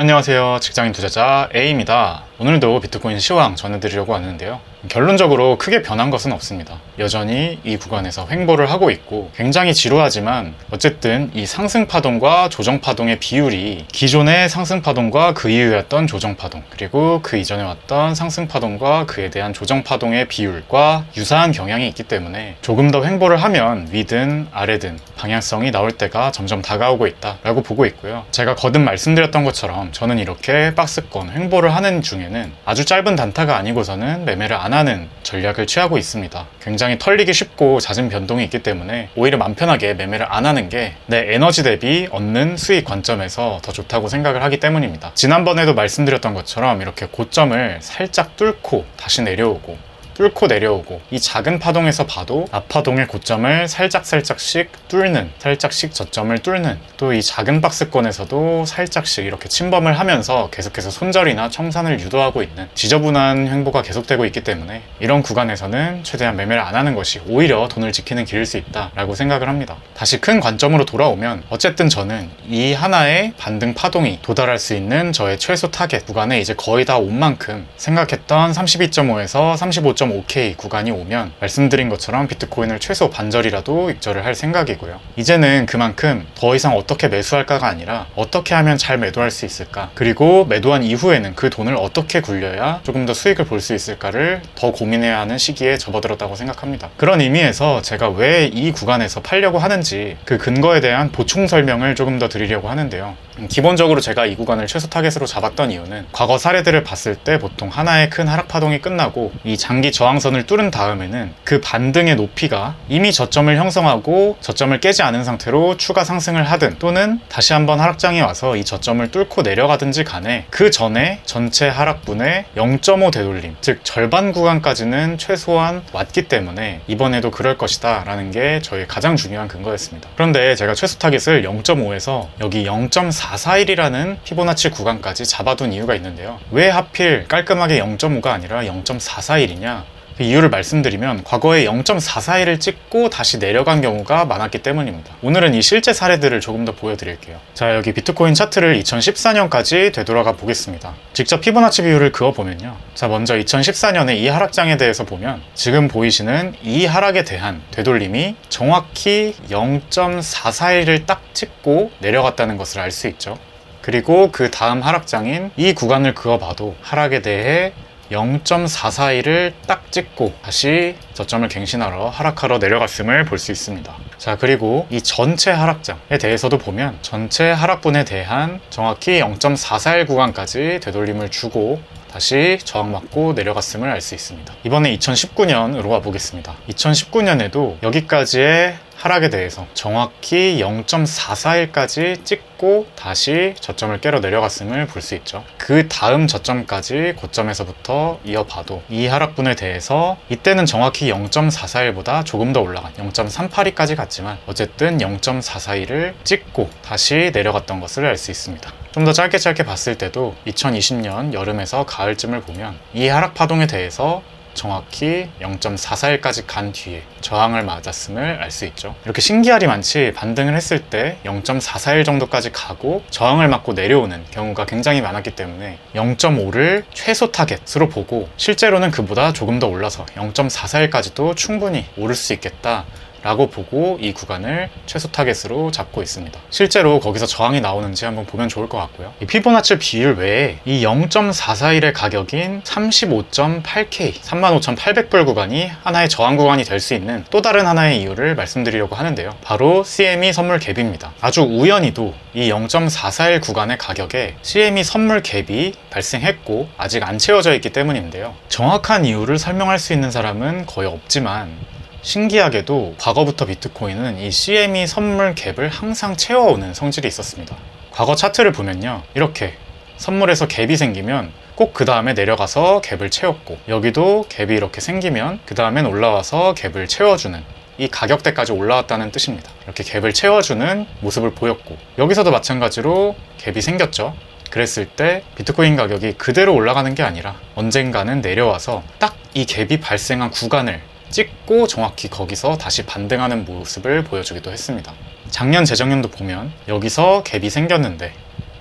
안녕하세요. 직장인 투자자 A입니다. 오늘도 비트코인 시황 전해드리려고 하는데요. 결론적으로 크게 변한 것은 없습니다. 여전히 이 구간에서 횡보를 하고 있고 굉장히 지루하지만 어쨌든 이 상승 파동과 조정 파동의 비율이 기존의 상승 파동과 그 이후였던 조정 파동 그리고 그 이전에 왔던 상승 파동과 그에 대한 조정 파동의 비율과 유사한 경향이 있기 때문에 조금 더 횡보를 하면 위든 아래든 방향성이 나올 때가 점점 다가오고 있다라고 보고 있고요. 제가 거듭 말씀드렸던 것처럼 저는 이렇게 박스권 횡보를 하는 중에는 아주 짧은 단타가 아니고서는 매매를 안 하는 전략을 취하고 있습니다. 굉장히 털리기 쉽고 잦은 변동이 있기 때문에 오히려 맘 편하게 매매를 안 하는 게 내 에너지 대비 얻는 수익 관점에서 더 좋다고 생각을 하기 때문입니다. 지난번에도 말씀드렸던 것처럼 이렇게 고점을 살짝 뚫고 다시 내려오고 뚫고 내려오고 이 작은 파동에서 봐도 앞파동의 고점을 살짝씩 뚫는 살짝씩 저점을 뚫는 또 이 작은 박스권에서도 살짝씩 이렇게 침범을 하면서 계속해서 손절이나 청산을 유도하고 있는 지저분한 횡보가 계속되고 있기 때문에 이런 구간에서는 최대한 매매를 안 하는 것이 오히려 돈을 지키는 길일 수 있다라고 생각을 합니다. 다시 큰 관점으로 돌아오면 어쨌든 저는 이 하나의 반등 파동이 도달할 수 있는 저의 최소 타겟 구간에 이제 거의 다 온 만큼 생각했던 32.5에서 35.5K 구간이 오면 말씀드린 것처럼 비트코인을 최소 반절이라도 익절을 할 생각이고요. 이제는 그만큼 더 이상 어떻게 매수할까가 아니라 어떻게 하면 잘 매도할 수 있을까, 그리고 매도한 이후에는 그 돈을 어떻게 굴려야 조금 더 수익을 볼 수 있을까를 더 고민해야 하는 시기에 접어들었다고 생각합니다. 그런 의미에서 제가 왜 이 구간에서 팔려고 하는지 그 근거에 대한 보충 설명을 조금 더 드리려고 하는데요. 기본적으로 제가 이 구간을 최소 타겟으로 잡았던 이유는 과거 사례들을 봤을 때 보통 하나의 큰 하락 파동이 끝나고 이 장기 저항선을 뚫은 다음에는 그 반등의 높이가 이미 저점을 형성하고 저점을 깨지 않은 상태로 추가 상승을 하든 또는 다시 한번 하락장이 와서 이 저점을 뚫고 내려가든지 간에 그 전에 전체 하락분의 0.5 되돌림, 즉 절반 구간까지는 최소한 왔기 때문에 이번에도 그럴 것이다 라는 게 저의 가장 중요한 근거였습니다. 그런데 제가 최소 타겟을 0.5에서 여기 0.441이라는 피보나치 구간까지 잡아둔 이유가 있는데요. 왜 하필 깔끔하게 0.5가 아니라 0.441이냐? 그 이유를 말씀드리면 과거에 0.441을 찍고 다시 내려간 경우가 많았기 때문입니다. 오늘은 이 실제 사례들을 조금 더 보여드릴게요. 자, 여기 비트코인 차트를 2014년까지 되돌아가 보겠습니다. 직접 피보나치 비율을 그어보면요. 자, 먼저 2014년에 이 하락장에 대해서 보면 지금 보이시는 이 하락에 대한 되돌림이 정확히 0.441을 딱 찍고 내려갔다는 것을 알 수 있죠. 그리고 그 다음 하락장인 이 구간을 그어봐도 하락에 대해 0.441을 딱 찍고 다시 저점을 갱신하러 하락하러 내려갔음을 볼 수 있습니다. 자, 그리고 이 전체 하락장에 대해서도 보면 전체 하락분에 대한 정확히 0.441 구간까지 되돌림을 주고 다시 저항받고 내려갔음을 알 수 있습니다. 이번에 2019년으로 와보겠습니다. 2019년에도 여기까지의 하락에 대해서 정확히 0.441까지 찍고 다시 저점을 깨러 내려갔음을 볼 수 있죠. 그 다음 저점까지 고점에서부터 이어봐도 이 하락분에 대해서 이때는 정확히 0.441보다 조금 더 올라간 0.382까지 갔지만 어쨌든 0.441을 찍고 다시 내려갔던 것을 알 수 있습니다. 좀 더 짧게 봤을 때도 2020년 여름에서 가을쯤을 보면 이 하락 파동에 대해서 정확히 0.441까지 간 뒤에 저항을 맞았음을 알 수 있죠. 이렇게 신기할이 많지 반등을 했을 때 0.441 정도까지 가고 저항을 맞고 내려오는 경우가 굉장히 많았기 때문에 0.5를 최소 타겟으로 보고 실제로는 그보다 조금 더 올라서 0.441까지도 충분히 오를 수 있겠다 라고 보고 이 구간을 최소 타겟으로 잡고 있습니다. 실제로 거기서 저항이 나오는지 한번 보면 좋을 것 같고요. 이 피보나치 비율 외에 이 0.441의 가격인 35.8K 35,800불 구간이 하나의 저항 구간이 될 수 있는 또 다른 하나의 이유를 말씀드리려고 하는데요. 바로 CME 선물 갭입니다. 아주 우연히도 이 0.441 구간의 가격에 CME 선물 갭이 발생했고 아직 안 채워져 있기 때문인데요. 정확한 이유를 설명할 수 있는 사람은 거의 없지만 신기하게도 과거부터 비트코인은 이 CME 선물 갭을 항상 채워오는 성질이 있었습니다. 과거 차트를 보면요, 이렇게 선물에서 갭이 생기면 꼭 그 다음에 내려가서 갭을 채웠고, 여기도 갭이 이렇게 생기면 그 다음엔 올라와서 갭을 채워주는, 이 가격대까지 올라왔다는 뜻입니다. 이렇게 갭을 채워주는 모습을 보였고, 여기서도 마찬가지로 갭이 생겼죠. 그랬을 때 비트코인 가격이 그대로 올라가는 게 아니라 언젠가는 내려와서 딱 이 갭이 발생한 구간을 찍고 정확히 거기서 다시 반등하는 모습을 보여주기도 했습니다. 작년 재작년도 보면 여기서 갭이 생겼는데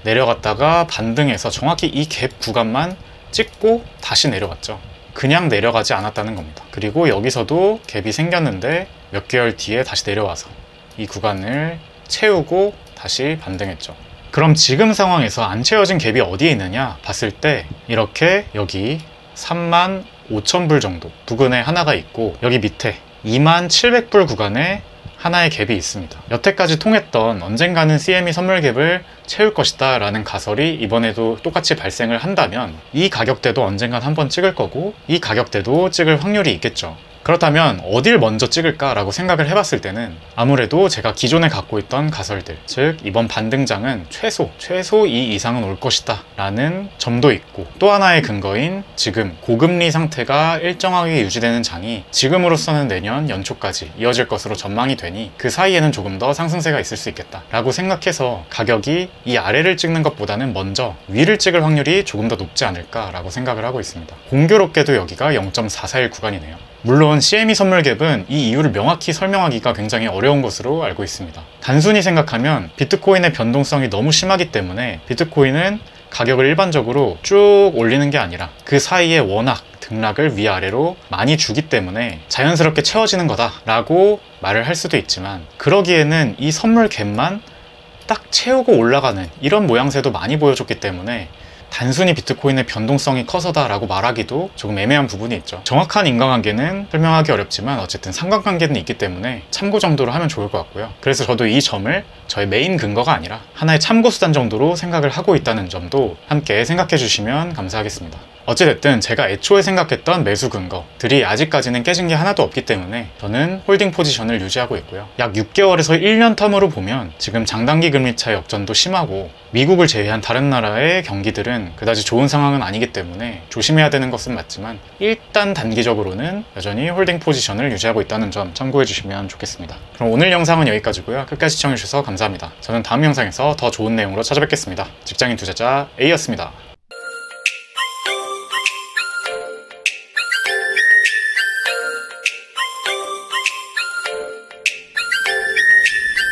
내려갔다가 반등해서 정확히 이 갭 구간만 찍고 다시 내려갔죠. 그냥 내려가지 않았다는 겁니다. 그리고 여기서도 갭이 생겼는데 몇 개월 뒤에 다시 내려와서 이 구간을 채우고 다시 반등했죠. 그럼 지금 상황에서 안 채워진 갭이 어디에 있느냐 봤을 때 이렇게 여기 35,000불 정도 부근에 하나가 있고 여기 밑에 27,700불 구간에 하나의 갭이 있습니다. 여태까지 통했던 언젠가는 CME 선물 갭을 채울 것이다 라는 가설이 이번에도 똑같이 발생을 한다면 이 가격대도 언젠간 한번 찍을 거고 이 가격대도 찍을 확률이 있겠죠. 그렇다면 어딜 먼저 찍을까 라고 생각을 해봤을 때는 아무래도 제가 기존에 갖고 있던 가설들, 즉 이번 반등장은 최소 이 이상은 올 것이다 라는 점도 있고, 또 하나의 근거인 지금 고금리 상태가 일정하게 유지되는 장이 지금으로서는 내년 연초까지 이어질 것으로 전망이 되니 그 사이에는 조금 더 상승세가 있을 수 있겠다 라고 생각해서 가격이 이 아래를 찍는 것보다는 먼저 위를 찍을 확률이 조금 더 높지 않을까 라고 생각을 하고 있습니다. 공교롭게도 여기가 0.441 구간이네요. 물론 CME 선물 갭은 이 이유를 명확히 설명하기가 굉장히 어려운 것으로 알고 있습니다. 단순히 생각하면 비트코인의 변동성이 너무 심하기 때문에 비트코인은 가격을 일반적으로 쭉 올리는 게 아니라 그 사이에 워낙 등락을 위아래로 많이 주기 때문에 자연스럽게 채워지는 거다라고 말을 할 수도 있지만, 그러기에는 이 선물 갭만 딱 채우고 올라가는 이런 모양새도 많이 보여줬기 때문에 단순히 비트코인의 변동성이 커서다 라고 말하기도 조금 애매한 부분이 있죠. 정확한 인과관계는 설명하기 어렵지만 어쨌든 상관관계는 있기 때문에 참고 정도로 하면 좋을 것 같고요. 그래서 저도 이 점을 저의 메인 근거가 아니라 하나의 참고 수단 정도로 생각을 하고 있다는 점도 함께 생각해 주시면 감사하겠습니다. 어찌됐든 제가 애초에 생각했던 매수 근거들이 아직까지는 깨진 게 하나도 없기 때문에 저는 홀딩 포지션을 유지하고 있고요. 약 6개월에서 1년 텀으로 보면 지금 장단기 금리 차 역전도 심하고 미국을 제외한 다른 나라의 경기들은 그다지 좋은 상황은 아니기 때문에 조심해야 되는 것은 맞지만 일단 단기적으로는 여전히 홀딩 포지션을 유지하고 있다는 점 참고해 주시면 좋겠습니다. 그럼 오늘 영상은 여기까지고요. 끝까지 시청해 주셔서 감사합니다. 저는 다음 영상에서 더 좋은 내용으로 찾아뵙겠습니다. 직장인 투자자 A였습니다.